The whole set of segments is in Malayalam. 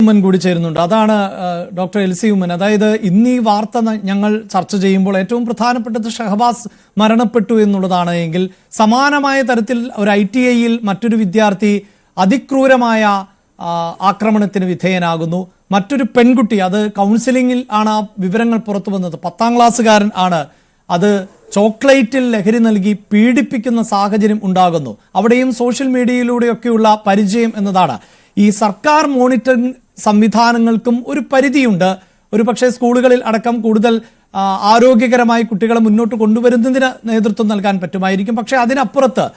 ഉമ്മൻ കൂടി ചേരുന്നുണ്ട്. അതാണ് ഡോക്ടർ എൽസി ഉമ്മൻ. അതായത് ഇന്ന് ഈ വാർത്ത ഞങ്ങൾ ചർച്ച ചെയ്യുമ്പോൾ ഏറ്റവും പ്രധാനപ്പെട്ടത് ഷഹബാസ് മരണപ്പെട്ടു എന്നുള്ളതാണ്. എങ്കിൽ സമാനമായ തരത്തിൽ ഒരു ITIയിൽ മറ്റൊരു വിദ്യാർത്ഥി അതിക്രൂരമായ ആക്രമണത്തിന് വിധേയനാകുന്നു. മറ്റൊരു പെൺകുട്ടി, അത് കൗൺസിലിംഗിൽ ആണ് ആ വിവരങ്ങൾ പുറത്തു വന്നത്. 10ാം ക്ലാസ്സുകാരൻ ആണ്. അത് ചോക്ലേറ്റിൽ ലഹരി നൽകി പീഡിപ്പിക്കുന്ന സാഹചര്യം ഉണ്ടാകുന്നു. അവിടെയും സോഷ്യൽ മീഡിയയിലൂടെയൊക്കെയുള്ള പരിചയം എന്നതാണ്. ഈ സർക്കാർ മോണിറ്ററിംഗ് സംവിധാനങ്ങൾക്കും ഒരു പരിധിയുണ്ട്. ഒരു പക്ഷേ സ്കൂളുകളിൽ അടക്കം കൂടുതൽ ആരോഗ്യകരമായി കുട്ടികളെ മുന്നോട്ട് കൊണ്ടുവരുന്നതിന് നേതൃത്വം നൽകാൻ പറ്റുമായിരിക്കും. പക്ഷേ അതിനപ്പുറത്ത്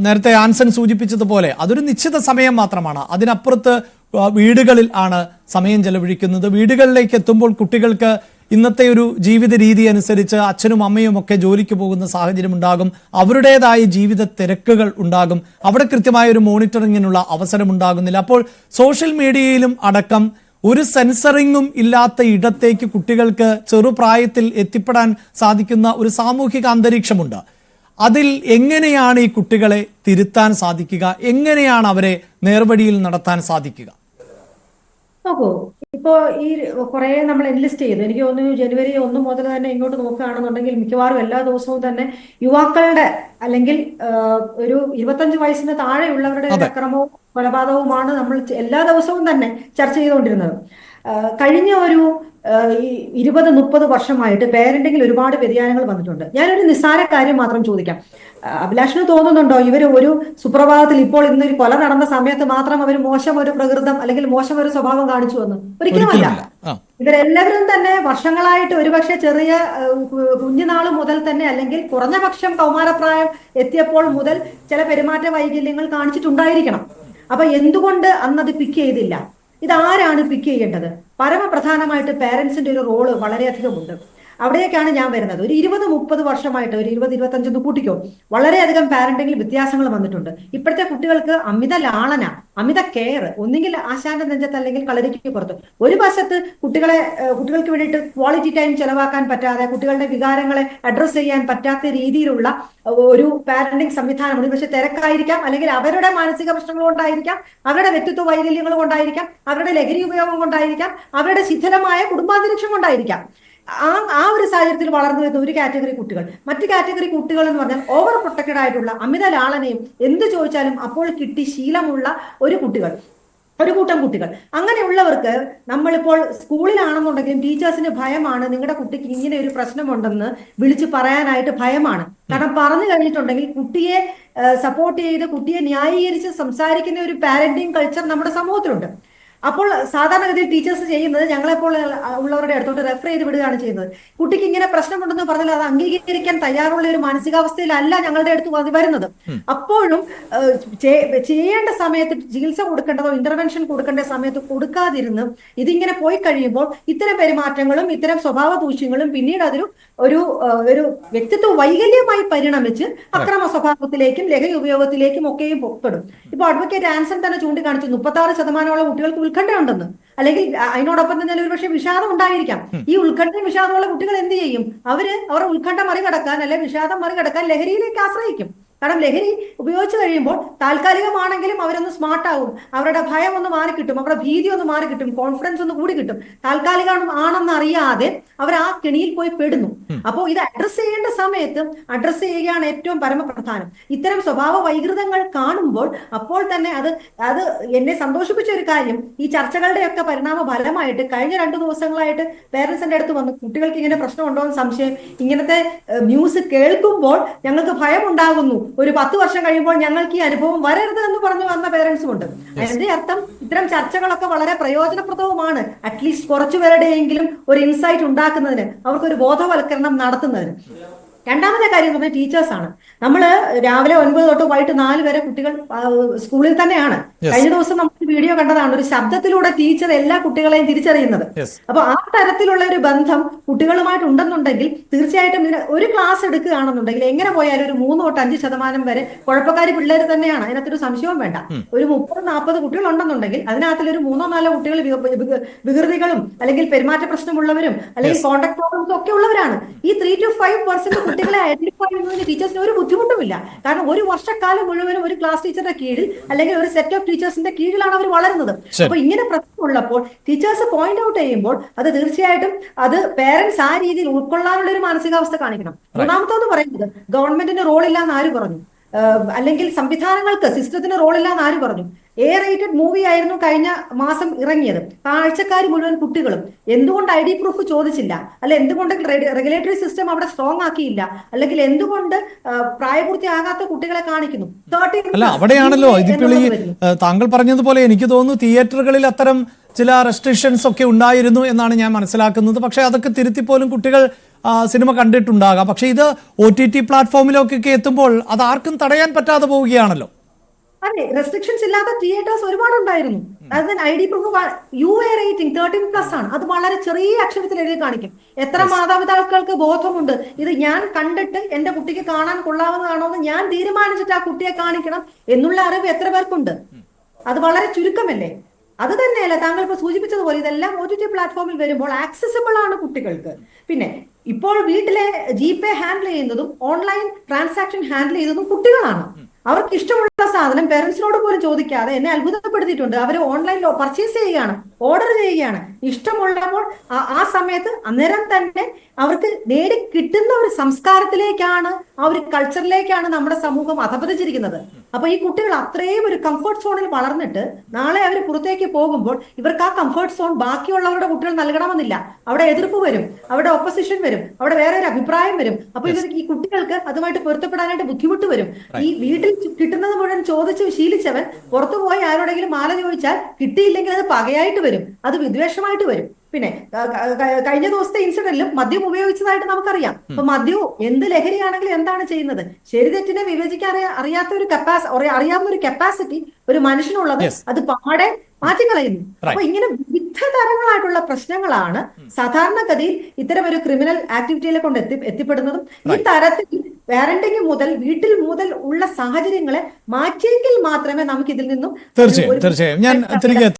നേരത്തെ ആൻസൺ സൂചിപ്പിച്ചതുപോലെ അതൊരു നിശ്ചിത സമയം മാത്രമാണ്. അതിനപ്പുറത്ത് വീടുകളിൽ ആണ് സമയം ചെലവഴിക്കുന്നത്. വീടുകളിലേക്ക് എത്തുമ്പോൾ കുട്ടികൾക്ക് ഇന്നത്തെ ഒരു ജീവിത രീതി അനുസരിച്ച് അച്ഛനും അമ്മയും ഒക്കെ ജോലിക്ക് പോകുന്ന സാഹചര്യം ഉണ്ടാകും. അവരുടേതായ ജീവിത തിരക്കുകൾ ഉണ്ടാകും. അവിടെ കൃത്യമായ ഒരു മോണിറ്ററിങ്ങിനുള്ള അവസരം ഉണ്ടാകുന്നില്ല. അപ്പോൾ സോഷ്യൽ മീഡിയയിലും അടക്കം ഒരു സെൻസറിങ്ങും ഇല്ലാത്ത ഇടത്തേക്ക് കുട്ടികൾക്ക് ചെറുപ്രായത്തിൽ എത്തിപ്പെടാൻ സാധിക്കുന്ന ഒരു സാമൂഹിക അന്തരീക്ഷമുണ്ട്. അതിൽ എങ്ങനെയാണ് ഈ കുട്ടികളെ തിരുത്താൻ സാധിക്കുക? എങ്ങനെയാണ് അവരെ നേർവഴിയിൽ നടത്താൻ സാധിക്കുക? നോക്കൂ, ഇപ്പോ ഈ കുറെ നമ്മൾ എൻലിസ്റ്റ് ചെയ്തു. എനിക്ക് തോന്നുന്നു ജനുവരി 1 മുതൽ തന്നെ ഇങ്ങോട്ട് നോക്കുകയാണെന്നുണ്ടെങ്കിൽ മിക്കവാറും എല്ലാ ദിവസവും തന്നെ യുവാക്കളുടെ അല്ലെങ്കിൽ ഒരു 25 വയസ്സിന് താഴെയുള്ളവരുടെ അക്രമവും കൊലപാതകവുമാണ് നമ്മൾ എല്ലാ ദിവസവും തന്നെ ചർച്ച ചെയ്തുകൊണ്ടിരുന്നത്. കഴിഞ്ഞ ഒരു 20-30 വർഷമായിട്ട് പേരന്റിങ്ങിൽ ഒരുപാട് വ്യതിയാനങ്ങൾ വന്നിട്ടുണ്ട്. ഞാനൊരു നിസ്സാര കാര്യം മാത്രം ചോദിക്കാം. അഭിലാഷിന് തോന്നുന്നുണ്ടോ ഇവർ ഒരു സുപ്രഭാതത്തിൽ ഇപ്പോൾ ഇന്നൊരു കൊല നടന്ന സമയത്ത് മാത്രം അവർ മോശം ഒരു പ്രകൃതം അല്ലെങ്കിൽ മോശം ഒരു സ്വഭാവം കാണിച്ചു എന്ന്? ഒരിക്കലുമല്ല. ഇവരെല്ലാവരും തന്നെ വർഷങ്ങളായിട്ട് ഒരുപക്ഷെ ചെറിയ കുഞ്ഞുനാൾ മുതൽ തന്നെ അല്ലെങ്കിൽ കുറഞ്ഞ പക്ഷം കൗമാരപ്രായം എത്തിയപ്പോൾ മുതൽ ചില പെരുമാറ്റ വൈകല്യങ്ങൾ കാണിച്ചിട്ടുണ്ടായിരിക്കണം. അപ്പൊ എന്തുകൊണ്ട് അന്നത് പിക്ക് ചെയ്തില്ല? ഇതാരാണ് പിക്ക് ചെയ്യേണ്ടത്? പരമപ്രധാനമായിട്ട് പേരൻസിന്റെ ഒരു റോള് വളരെയധികം ഉണ്ട്. അവിടേക്കാണ് ഞാൻ വരുന്നത്. ഒരു 20-30 വർഷമായിട്ട്, ഒരു 20-25 കൂട്ടിക്കോ, വളരെയധികം പാരന്റിങ്ങിൽ വ്യത്യാസങ്ങൾ വന്നിട്ടുണ്ട്. ഇപ്പോഴത്തെ കുട്ടികൾക്ക് അമിത ലാളന, അമിത കെയർ, ഒന്നുകിൽ ആശാന്റെ നെഞ്ചത്ത് അല്ലെങ്കിൽ കളരിക്ക് പുറത്ത്. ഒരു വശത്ത് കുട്ടികൾക്ക് വേണ്ടിയിട്ട് ക്വാളിറ്റി ടൈം ചെലവാക്കാൻ പറ്റാതെ, കുട്ടികളുടെ വികാരങ്ങളെ അഡ്രസ് ചെയ്യാൻ പറ്റാത്ത രീതിയിലുള്ള ഒരു പാരന്റിങ് സംവിധാനമുണ്ട്. പക്ഷെ തിരക്കായിരിക്കാം, അല്ലെങ്കിൽ അവരുടെ മാനസിക പ്രശ്നങ്ങൾ കൊണ്ടായിരിക്കാം, അവരുടെ വ്യക്തിത്വ വൈകല്യങ്ങൾ കൊണ്ടായിരിക്കാം, അവരുടെ ലഹരി ഉപയോഗം കൊണ്ടായിരിക്കാം, അവരുടെ ശിഥിലമായ കുടുംബാന്തരീക്ഷം കൊണ്ടായിരിക്കാം. ആ ഒരു സാഹചര്യത്തിൽ വളർന്നു വരുന്ന ഒരു കാറ്റഗറി കുട്ടികൾ. മറ്റു കാറ്റഗറി കുട്ടികൾ എന്ന് പറഞ്ഞാൽ ഓവർ പ്രൊട്ടക്റ്റഡ് ആയിട്ടുള്ള, അമിത ലാളനയും എന്ത് ചോദിച്ചാലും അപ്പോൾ കിട്ടി ശീലമുള്ള ഒരു കൂട്ടം കുട്ടികൾ. അങ്ങനെയുള്ളവർക്ക് നമ്മളിപ്പോൾ സ്കൂളിലാണെന്നുണ്ടെങ്കിലും ടീച്ചേഴ്സിന് ഭയമാണ്. നിങ്ങളുടെ കുട്ടിക്ക് ഇങ്ങനെ ഒരു പ്രശ്നമുണ്ടെന്ന് വിളിച്ച് പറയാനായിട്ട് ഭയമാണ്. കാരണം പറഞ്ഞു കഴിഞ്ഞിട്ടുണ്ടെങ്കിൽ കുട്ടിയെ സപ്പോർട്ട് ചെയ്ത്, കുട്ടിയെ ന്യായീകരിച്ച് സംസാരിക്കുന്ന ഒരു പാരന്റിങ് കൾച്ചർ നമ്മുടെ സമൂഹത്തിലുണ്ട്. അപ്പോൾ സാധാരണഗതിയിൽ ടീച്ചേഴ്സ് ചെയ്യുന്നത് ഞങ്ങളെപ്പോൾ ഉള്ളവരുടെ അടുത്തോട്ട് റെഫർ ചെയ്ത് വിടുകയാണ് ചെയ്യുന്നത്. കുട്ടിക്ക് ഇങ്ങനെ പ്രശ്നമുണ്ടെന്ന് പറഞ്ഞാൽ അത് അംഗീകരിക്കാൻ തയ്യാറുള്ള ഒരു മാനസികാവസ്ഥയിലല്ല ഞങ്ങളുടെ അടുത്ത് വരുന്നത്. അപ്പോഴും ചെയ്യേണ്ട സമയത്ത് ചികിത്സ കൊടുക്കേണ്ടതോ ഇന്റർവെൻഷൻ കൊടുക്കേണ്ട സമയത്ത് കൊടുക്കാതിരുന്ന് ഇതിങ്ങനെ പോയി കഴിയുമ്പോൾ ഇത്തരം പെരുമാറ്റങ്ങളും ഇത്തരം സ്വഭാവ ദൂഷ്യങ്ങളും പിന്നീട് അതൊരു ഒരു വ്യക്തിത്വ വൈകല്യമായി പരിണമിച്ച് അക്രമ സ്വഭാവത്തിലേക്കും ലഹരി ഉപയോഗത്തിലേക്കും ഒക്കെയും പെടും. ഇപ്പൊ അഡ്വക്കേറ്റ് ആൻസൺ തന്നെ ചൂണ്ടിക്കാണിച്ചു 36% കുട്ടികൾക്ക് ഉത്കണ്ഠയുണ്ടെന്ന്. അല്ലെങ്കിൽ അതിനോടൊപ്പം തന്നെ ഒരു പക്ഷേ വിഷാദം ഉണ്ടായിരിക്കാം. ഈ ഉത്കണ്ഠയും വിഷാദമുള്ള കുട്ടികൾ എന്ത് ചെയ്യും? അവരുടെ ഉത്കണ്ഠ മറികടക്കാൻ അല്ലെങ്കിൽ വിഷാദം മറികടക്കാൻ ലഹരിയിലേക്ക് ആശ്രയിക്കും. കാരണം ലഹരി ഉപയോഗിച്ച് കഴിയുമ്പോൾ താൽക്കാലികമാണെങ്കിലും അവരൊന്ന് സ്മാർട്ട് ആവും, അവരുടെ ഭയം ഒന്ന് മാറിക്കിട്ടും, അവരുടെ ഭീതി ഒന്ന് മാറിക്കിട്ടും, കോൺഫിഡൻസ് ഒന്ന് കൂടി കിട്ടും. താൽക്കാലികമാണെന്ന് അറിയാതെ അവർ ആ കെണിയിൽ പോയി പെടുന്നു. അപ്പോൾ ഇത് അഡ്രസ് ചെയ്യേണ്ട സമയത്ത് അഡ്രസ് ചെയ്യുകയാണ് ഏറ്റവും പരമപ്രധാനം. ഇത്തരം സ്വഭാവ വൈകൃതങ്ങൾ കാണുമ്പോൾ അപ്പോൾ തന്നെ അത് എന്നെ സന്തോഷിപ്പിച്ച ഒരു കാര്യം, ഈ ചർച്ചകളുടെയൊക്കെ പരിണാമ ഫലമായിട്ട് കഴിഞ്ഞ 2 ദിവസങ്ങളായിട്ട് പേരൻസിന്റെ അടുത്ത് വന്ന് കുട്ടികൾക്ക് ഇങ്ങനെ പ്രശ്നമുണ്ടോ എന്ന് സംശയം, ഇങ്ങനത്തെ ന്യൂസ് കേൾക്കുമ്പോൾ ഞങ്ങൾക്ക് ഭയം ഉണ്ടാകുന്നു, ഒരു 10 വർഷം കഴിയുമ്പോൾ ഞങ്ങൾക്ക് ഈ അനുഭവം വരരുത് എന്ന് പറഞ്ഞു വന്ന പേരൻസും ഉണ്ട്. അതിന്റെ അർത്ഥം ഇത്തരം ചർച്ചകളൊക്കെ വളരെ പ്രയോജനപ്രദവുമാണ്. അറ്റ്ലീസ്റ്റ് കുറച്ചുപേരുടെയെങ്കിലും ഒരു ഇൻസൈറ്റ് ഉണ്ടാക്കുന്നതിന്, അവർക്കൊരു ബോധവൽക്കരണം നടത്തുന്നതിന്. രണ്ടാമത്തെ കാര്യം എന്ന് പറഞ്ഞാൽ ടീച്ചേഴ്സാണ്. നമ്മൾ രാവിലെ 9 തൊട്ട് വൈകിട്ട് 4 വരെ കുട്ടികൾ സ്കൂളിൽ തന്നെയാണ്. കഴിഞ്ഞ ദിവസം നമ്മൾ വീഡിയോ കണ്ടതാണ്, ഒരു ശബ്ദത്തിലൂടെ ടീച്ചർ എല്ലാ കുട്ടികളെയും തിരിച്ചറിയുന്നത്. അപ്പൊ ആ തരത്തിലുള്ള ഒരു ബന്ധം കുട്ടികളുമായിട്ട് ഉണ്ടെന്നുണ്ടെങ്കിൽ തീർച്ചയായിട്ടും ഒരു ക്ലാസ് എടുക്കുകയാണെന്നുണ്ടെങ്കിൽ എങ്ങനെ പോയാലും ഒരു 3 തൊട്ട് 5% വരെ കുഴപ്പക്കാരി പിള്ളേർ തന്നെയാണ്. അതിനകത്തൊരു സംശയവും വേണ്ട. ഒരു 30-40 കുട്ടികൾ ഉണ്ടെന്നുണ്ടെങ്കിൽ അതിനകത്തിൽ ഒരു 3-4 കുട്ടികൾ വികൃതികളും അല്ലെങ്കിൽ പെരുമാറ്റ പ്രശ്നമുള്ളവരും അല്ലെങ്കിൽ കോണ്ടാക്ട് പ്രോബ്ലംസും ഒക്കെ ഉള്ളവരാണ്. ഈ 3 to 5% കുട്ടികളെ ഐഡന്റിഫൈ ചെയ്യുന്നതിന് ടീച്ചേഴ്സിന് ഒരു ബുദ്ധിമുട്ടുമില്ല. കാരണം ഒരു വർഷക്കാലം മുഴുവനും ഒരു ക്ലാസ് ടീച്ചറുടെ കീഴിൽ അല്ലെങ്കിൽ ഒരു സെറ്റ് ഓഫ് ടീച്ചേഴ്സിന്റെ കീഴിലാണ് അവർ വളരുന്നത്. അപ്പൊ ഇങ്ങനെ പ്രശ്നമുള്ളപ്പോൾ ടീച്ചേഴ്സ് പോയിന്റ് ഔട്ട് ചെയ്യുമ്പോൾ അത് തീർച്ചയായിട്ടും അത് പേരൻസ് ആ രീതിയിൽ ഉൾക്കൊള്ളാനുള്ള ഒരു മാനസികാവസ്ഥ കാണിക്കണം. മൂന്നാമത്തെന്ന് പറയുന്നത് ഗവൺമെന്റിന് റോളില്ലാന്ന് ആര് പറഞ്ഞു? അല്ലെങ്കിൽ സംവിധാനങ്ങൾക്ക് സിസ്റ്റത്തിന് റോളില്ലാന്ന് ആര് പറഞ്ഞു? റേറ്റഡ് മൂവി ആയിരുന്നു കഴിഞ്ഞ മാസം ഇറങ്ങിയത്. കാഴ്ചക്കാർ മുഴുവൻ കുട്ടികളും. എന്തുകൊണ്ട് ID പ്രൂഫ് ചോദിച്ചില്ല? അല്ലെ എന്തുകൊണ്ട് റെഗുലേറ്ററി സിസ്റ്റം അവിടെ സ്ട്രോങ് ആക്കിയില്ല? അല്ലെങ്കിൽ എന്തുകൊണ്ട് പ്രായപൂർത്തിയാകാത്ത കുട്ടികളെ കാണിക്കുന്നു? അല്ല, അവിടെയാണല്ലോ ഇതിപ്പിളി താങ്കൾ പറഞ്ഞതുപോലെ എനിക്ക് തോന്നുന്നു തിയേറ്ററുകളിൽ അത്തരം ചില റെസ്ട്രിക്ഷൻസ് ഒക്കെ ഉണ്ടായിരുന്നു എന്നാണ് ഞാൻ മനസ്സിലാക്കുന്നത്. പക്ഷെ അതൊക്കെ തിരുത്തിപ്പോലും കുട്ടികൾ സിനിമ കണ്ടിട്ടുണ്ടാകാം. പക്ഷെ ഇത് OTT പ്ലാറ്റ്ഫോമിലൊക്കെ എത്തുമ്പോൾ അത് ആർക്കും തടയാൻ പറ്റാതെ പോവുകയാണല്ലോ. അതെ, റെസ്ട്രിക്ഷൻസ് ഇല്ലാത്ത തിയേറ്റേഴ്സ് ഒരുപാടുണ്ടായിരുന്നു. അതായത് ID പ്രൂഫ് UA റേറ്റിംഗ് 13+ ആണ്. അത് വളരെ ചെറിയ അക്ഷരത്തിൽ എഴുതി കാണിക്കും. എത്ര മാതാപിതാക്കൾക്ക് ബോധമുണ്ട് ഇത് ഞാൻ കണ്ടിട്ട് എന്റെ കുട്ടിക്ക് കാണാൻ കൊള്ളാവുന്നതാണോ എന്ന് ഞാൻ തീരുമാനിച്ചിട്ട് ആ കുട്ടിയെ കാണിക്കണം എന്നുള്ള അറിവ് എത്ര പേർക്കുണ്ട്? അത് വളരെ ചുരുക്കമല്ലേ? അത് തന്നെയല്ല താങ്കൾ ഇപ്പൊ സൂചിപ്പിച്ചതുപോലെ ഇതെല്ലാം OTT പ്ലാറ്റ്ഫോമിൽ വരുമ്പോൾ ആക്സസിബിൾ ആണ് കുട്ടികൾക്ക്. പിന്നെ ഇപ്പോൾ വീട്ടിലെ GPay ഹാൻഡിൽ ചെയ്യുന്നതും ഓൺലൈൻ ട്രാൻസാക്ഷൻ ഹാൻഡിൽ ചെയ്യുന്നതും കുട്ടികളാണ്. അവർക്ക് ഇഷ്ടമുള്ള സാധനം പേരൻസിനോട് പോലും ചോദിക്കാതെ എന്നെ അത്ഭുതപ്പെടുത്തിയിട്ടുണ്ട്. അവർ ഓൺലൈനിൽ പർച്ചേസ് ചെയ്യുകയാണ്, ഓർഡർ ചെയ്യുകയാണ്. ഇഷ്ടമുള്ളപ്പോൾ ആ സമയത്ത് അന്നേരം തന്നെ അവർക്ക് നേടി കിട്ടുന്ന ഒരു സംസ്കാരത്തിലേക്കാണ്, ആ ഒരു കൾച്ചറിലേക്കാണ് നമ്മുടെ സമൂഹം അധപതിച്ചിരിക്കുന്നത്. അപ്പൊ ഈ കുട്ടികൾ അത്രയും ഒരു കംഫർട്ട് സോണിൽ വളർന്നിട്ട് നാളെ അവർ പുറത്തേക്ക് പോകുമ്പോൾ ഇവർക്ക് ആ കംഫർട്ട് സോൺ ബാക്കിയുള്ളവരുടെ കുട്ടികൾ നൽകണമെന്നില്ല. അവിടെ എതിർപ്പ് വരും, അവിടെ ഓപ്പോസിഷൻ വരും, അവിടെ വേറെ ഒരു അഭിപ്രായം വരും. അപ്പൊ ഈ കുട്ടികൾക്ക് അതുമായിട്ട് പൊരുത്തപ്പെടാനായിട്ട് ബുദ്ധിമുട്ട് വരും. ഈ വീട്ടിൽ കിട്ടുന്നത് മുഴുവൻ ചോദിച്ച് ശീലിച്ചവൻ പുറത്തു പോയി ആരോടെങ്കിലും മാല ചോദിച്ചാൽ കിട്ടിയില്ലെങ്കിൽ അത് പകയായിട്ട് വരും, അത് വിദ്വേഷമായിട്ട് വരും. പിന്നെ കഴിഞ്ഞ ദിവസത്തെ ഇൻസിഡന്റിലും മദ്യം ഉപയോഗിച്ചതായിട്ട് നമുക്കറിയാം. അപ്പൊ മദ്യവും എന്ത് ലഹരിയാണെങ്കിലും എന്താണ് ചെയ്യുന്നത്? ശരി തെറ്റിനെ വിവേചിക്കാൻ അറിയാത്ത ഒരു അറിയാവുന്ന ഒരു കപ്പാസിറ്റി ഒരു മനുഷ്യനുള്ളത് അത് പാടെ മാറ്റിക്കളയുന്നു. അപ്പൊ ഇങ്ങനെ വിവിധ തരങ്ങളായിട്ടുള്ള പ്രശ്നങ്ങളാണ് സാധാരണഗതിയിൽ ഇത്തരം ഒരു ക്രിമിനൽ ആക്ടിവിറ്റിയിലെ കൊണ്ട് എത്തിപ്പെടുന്നതും. ഈ തരത്തിൽ പാരന്റിംഗ് മുതൽ വീട്ടിൽ മുതൽ ഉള്ള സാഹചര്യങ്ങളെ മാറ്റിയെങ്കിൽ മാത്രമേ നമുക്ക് ഇതിൽ നിന്നും തീർച്ചയായും ഞാൻ തിരികെ